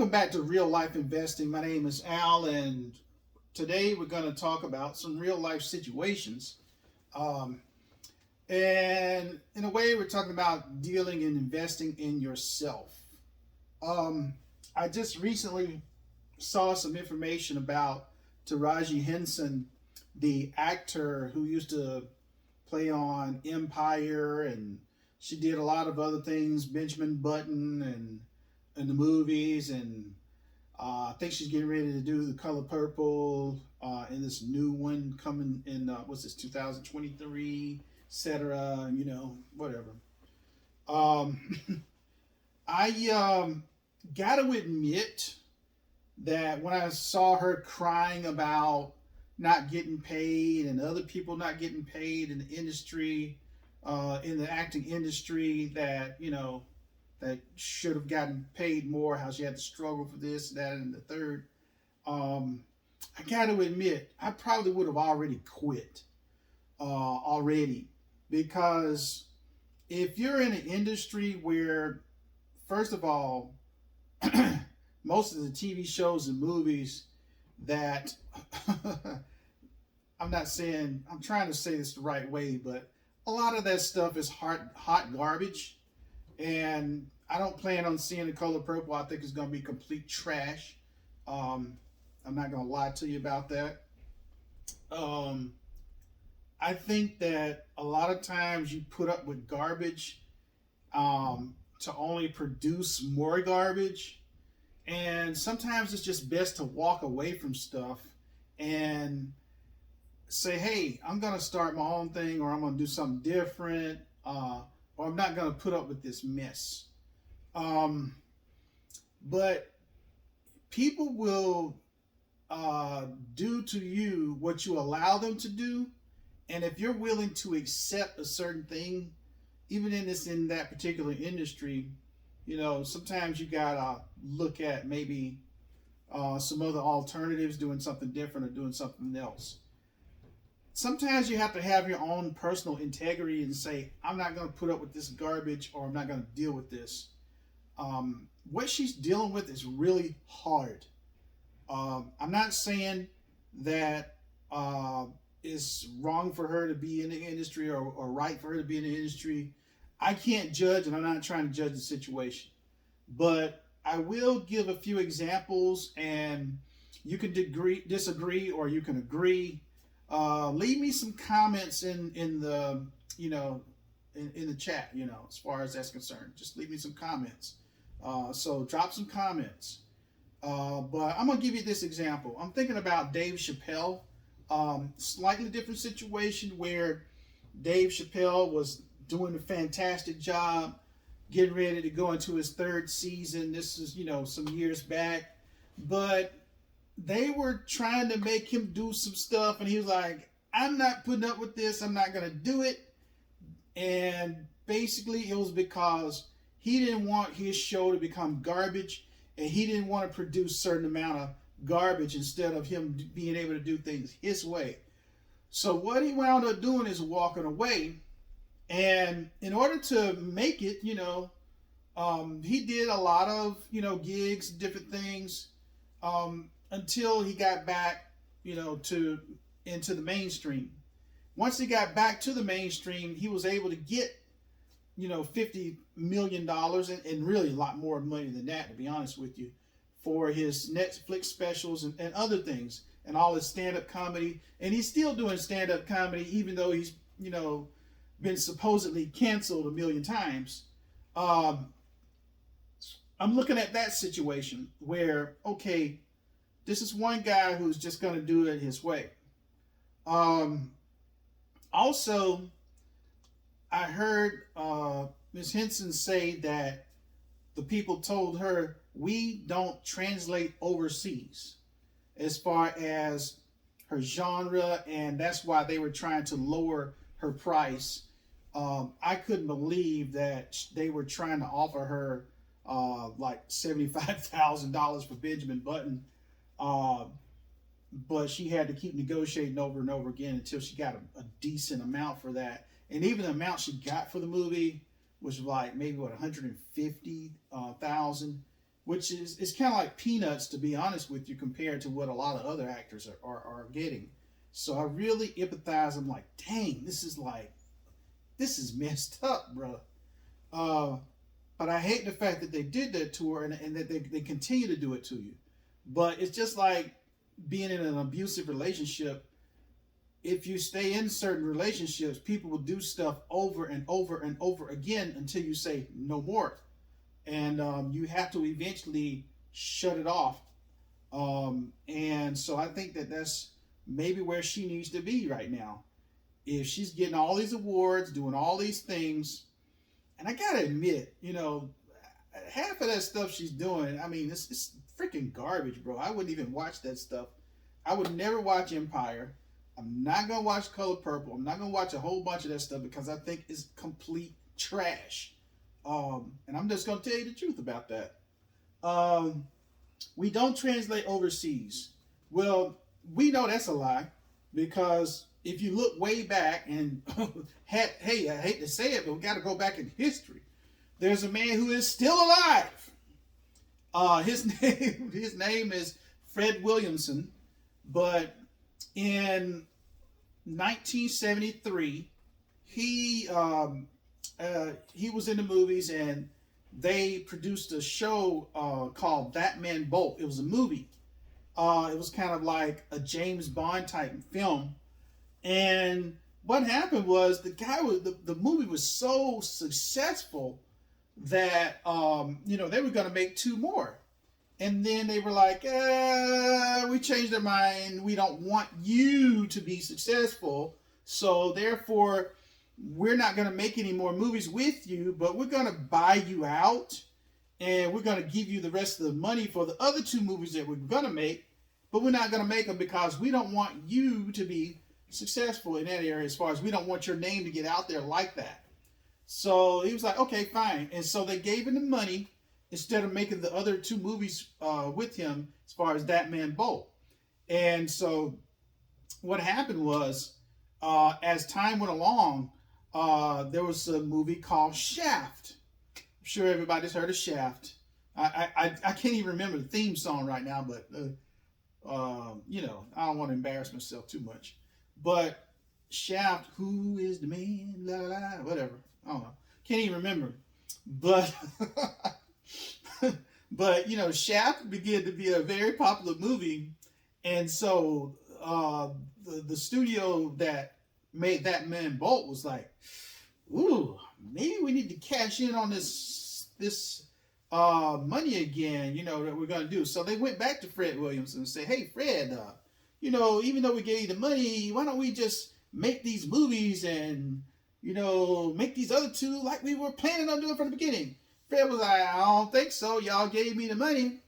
Welcome back to Real Life Investing. My name is Al, and today we're going to talk about some real life situations. Um, and in a way, we're talking about dealing and investing in yourself. Um, I just recently saw some information about Taraji Henson, the actor who used to play on Empire, and she did a lot of other things, Benjamin Button, and in the movies, and I think she's getting ready to do The Color Purple in this new one coming in, what's this, 2023, etc., whatever. Um, I gotta admit that when I saw her crying about not getting paid and other people not getting paid in the industry, in the acting industry, that should have gotten paid more, how she had to struggle for this, that, and the third. I got to admit, I probably would have already quit already, because if you're in an industry where, first of all, most of the TV shows and movies that I'm trying to say this the right way, but a lot of that stuff is hot garbage. And I don't plan on seeing The Color Purple. I think it's going to be complete trash. I'm not going to lie to you about that. Um, I think that a lot of times you put up with garbage to only produce more garbage. And sometimes it's just best to walk away from stuff and say, hey, I'm going to start my own thing, or I'm going to do something different. Or I'm not going to put up with this mess. But people will do to you what you allow them to do. And if you're willing to accept a certain thing, even in that particular industry, sometimes you got to look at maybe some other alternatives, doing something different or doing something else. Sometimes you have to have your own personal integrity and say, I'm not going to put up with this garbage, or I'm not going to deal with this. What she's dealing with is really hard. I'm not saying that it's wrong for her to be in the industry, or right for her to be in the industry. I can't judge, and I'm not trying to judge the situation. But I will give a few examples, and you can disagree, or you can agree. Leave me some comments in the in the chat, as far as that's concerned. Just leave me some comments. So drop some comments. But I'm gonna give you this example. I'm thinking about Dave Chappelle. Slightly different situation where Dave Chappelle was doing a fantastic job, getting ready to go into his third season. This is some years back, but they were trying to make him do some stuff, and he was like, I'm not putting up with this. I'm not going to do it. And basically it was because he didn't want his show to become garbage, and he didn't want to produce a certain amount of garbage instead of him being able to do things his way. So what he wound up doing is walking away. And in order to make it, he did a lot of, gigs, different things, until he got back, into the mainstream. Once he got back to the mainstream, he was able to get, $50 million, and really a lot more money than that, to be honest with you, for his Netflix specials and other things, and all his stand-up comedy. And he's still doing stand-up comedy, even though he's, been supposedly canceled a million times. I'm looking at that situation where, okay, this is one guy who's just going to do it his way. Also, I heard Ms. Henson say that the people told her, we don't translate overseas as far as her genre, and that's why they were trying to lower her price. I couldn't believe that they were trying to offer her like $75,000 for Benjamin Button. But she had to keep negotiating over and over again until she got a decent amount for that. And even the amount she got for the movie was like maybe 150,000. which is it's kind of like peanuts, to be honest with you, compared to what a lot of other actors are getting. So I really empathize. I'm like, dang, this is messed up, bro. Uh, but I hate the fact that they did that to her, and that they continue to do it to you. But it's just like being in an abusive relationship. If you stay in certain relationships, people will do stuff over and over and over again until you say no more. And you have to eventually shut it off. And so I think that that's maybe where she needs to be right now. If she's getting all these awards, doing all these things, and I gotta admit, half of that stuff she's doing, I mean, it's freaking garbage, bro. I wouldn't even watch that stuff. I would never watch Empire. I'm not gonna watch Color Purple. I'm not gonna watch a whole bunch of that stuff because I think it's complete trash. And I'm just gonna tell you the truth about that. We don't translate overseas. Well, we know that's a lie because if you look way back and hey, I hate to say it, but we got to go back in history. There's a man who is still alive. His name is Fred Williamson, but in 1973, he was in the movies, and they produced a show called That Man Bolt. It was a movie. It was kind of like a James Bond type film. And what happened was the movie was so successful that they were going to make 2 more. And then they were like, we changed our mind. We don't want you to be successful. So therefore, we're not going to make any more movies with you, but we're going to buy you out. And we're going to give you the rest of the money for the other 2 movies that we're going to make. But we're not going to make them because we don't want you to be successful in that area, as far as we don't want your name to get out there like that. So he was like, okay, fine. And so they gave him the money instead of making the other 2 movies with him, as far as That Man Bolt. And so what happened was, as time went along, there was a movie called Shaft. I'm sure everybody's heard of Shaft. I can't even remember the theme song right now, but I don't want to embarrass myself too much. But Shaft, who is the man? La la la, whatever. I don't know. Can't even remember. But but Shaft began to be a very popular movie, and so the studio that made That Man Bolt was like, ooh, maybe we need to cash in on this money again, that we're going to do. So they went back to Fred Williamson and said, hey, Fred, even though we gave you the money, why don't we just make these movies and, make these other 2 like we were planning on doing from the beginning? Fred was like, I don't think so. Y'all gave me the money.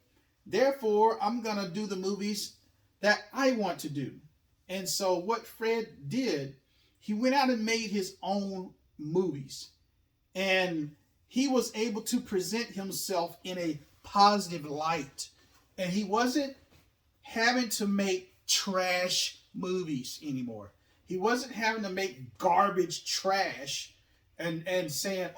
Therefore, I'm going to do the movies that I want to do. And so what Fred did, he went out and made his own movies. And he was able to present himself in a positive light. And he wasn't having to make trash movies anymore. He wasn't having to make garbage trash and saying,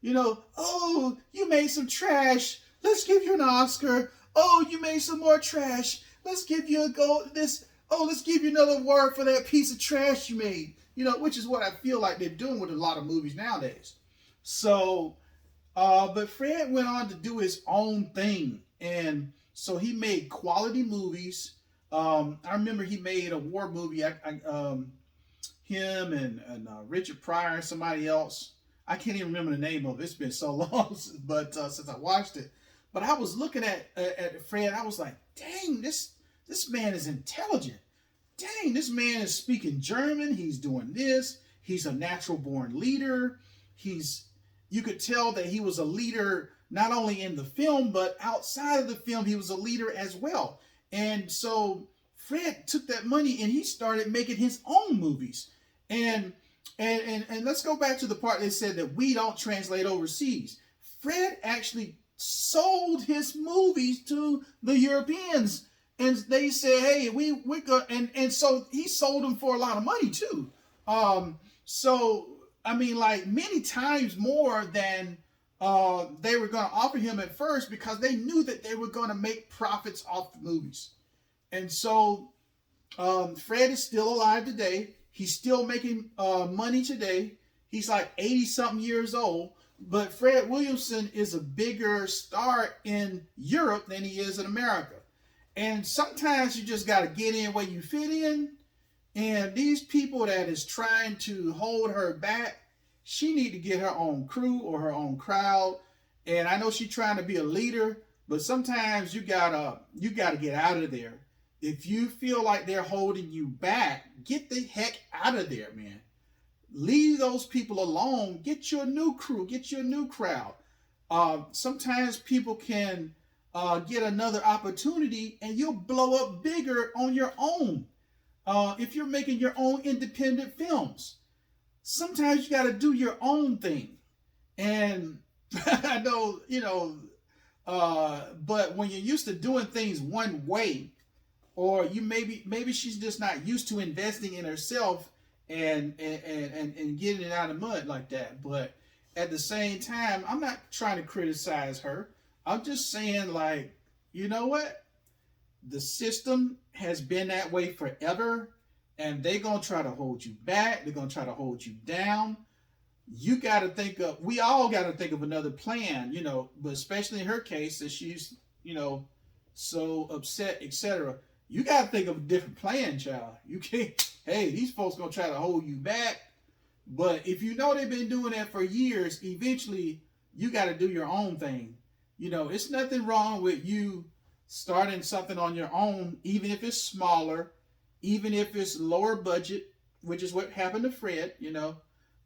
you made some trash. Let's give you an Oscar. Oh, you made some more trash. Let's give you a gold. Let's give you another award for that piece of trash you made. Which is what I feel like they're doing with a lot of movies nowadays. So, but Fred went on to do his own thing. And so he made quality movies. I remember he made a war movie. Him and Richard Pryor and somebody else. I can't even remember the name of it. It's been so long since I watched it. But I was looking at Fred. I was like, dang, this man is intelligent. Dang, this man is speaking German. He's doing this. He's a natural born leader. You could tell that he was a leader not only in the film, but outside of the film, he was a leader as well. And so Fred took that money and he started making his own movies. And let's go back to the part that said that we don't translate overseas. Fred actually sold his movies to the Europeans. And they said, hey, we're going, and so he sold them for a lot of money too. So, I mean, like many times more than they were going to offer him at first because they knew that they were going to make profits off the movies. And so Fred is still alive today. He's still making money today. He's like 80 something years old. But Fred Williamson is a bigger star in Europe than he is in America. And sometimes you just got to get in where you fit in. And these people that is trying to hold her back, she need to get her own crew or her own crowd. And I know she's trying to be a leader, but sometimes you gotta get out of there. If you feel like they're holding you back, get the heck out of there, man. Leave those people alone. Get your new crew. Get your new crowd. Sometimes people can get another opportunity and you'll blow up bigger on your own. If you're making your own independent films, sometimes you got to do your own thing. And I know, but when you're used to doing things one way, or you maybe she's just not used to investing in herself and getting it out of mud like that. But at the same time, I'm not trying to criticize her. I'm just saying, like, you know what? The system has been that way forever, and they're going to try to hold you back. They're going to try to hold you down. You got to we all got to think of another plan, but especially in her case, that she's, so upset, etc. You got to think of a different plan, child. You can't, hey, these folks going to try to hold you back. But if you know they've been doing that for years, eventually you got to do your own thing. It's nothing wrong with you starting something on your own, even if it's smaller, even if it's lower budget, which is what happened to Fred,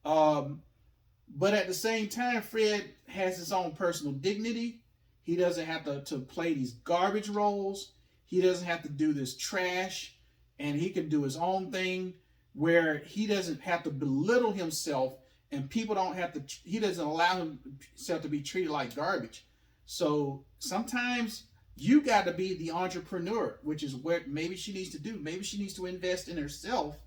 but at the same time, Fred has his own personal dignity. He doesn't have to play these garbage roles. He doesn't have to do this trash, and he can do his own thing where he doesn't have to belittle himself, and people don't have to, he doesn't allow himself to be treated like garbage. So sometimes you got to be the entrepreneur, which is what maybe she needs to do. Maybe she needs to invest in herself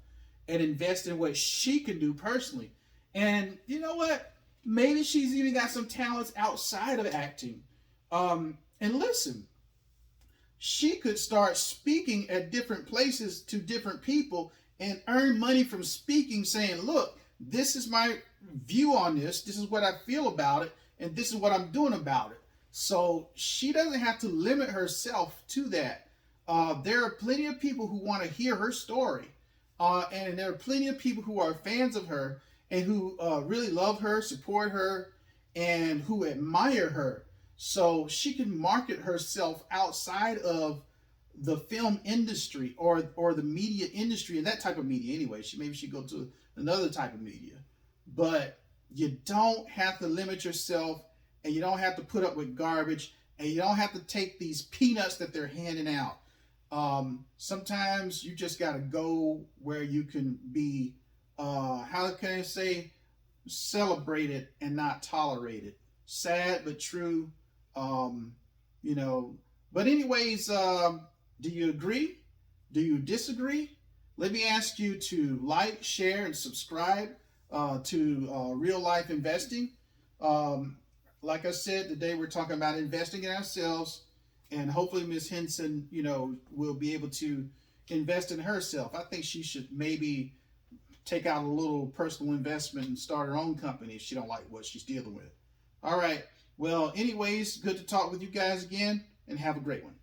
and invest in what she can do personally. And you know what? Maybe she's even got some talents outside of acting. And listen, she could start speaking at different places to different people and earn money from speaking, saying, look, this is my view on this. This is what I feel about it. And this is what I'm doing about it. So she doesn't have to limit herself to that. There are plenty of people who want to hear her story. And there are plenty of people who are fans of her and who really love her, support her, and who admire her. So she can market herself outside of the film industry or the media industry, and that type of media anyway. Maybe she go to another type of media. But you don't have to limit yourself, and you don't have to put up with garbage, and you don't have to take these peanuts that they're handing out. Sometimes you just got to go where you can be, how can I say, celebrated and not tolerated. Sad but true. But anyways, do you agree? Do you disagree? Let me ask you to like, share, and subscribe to Real Life Investing. Like I said, today we're talking about investing in ourselves, and hopefully Miss Henson, will be able to invest in herself. I think she should maybe take out a little personal investment and start her own company if she don't like what she's dealing with. All right. Well, anyways, good to talk with you guys again, and have a great one.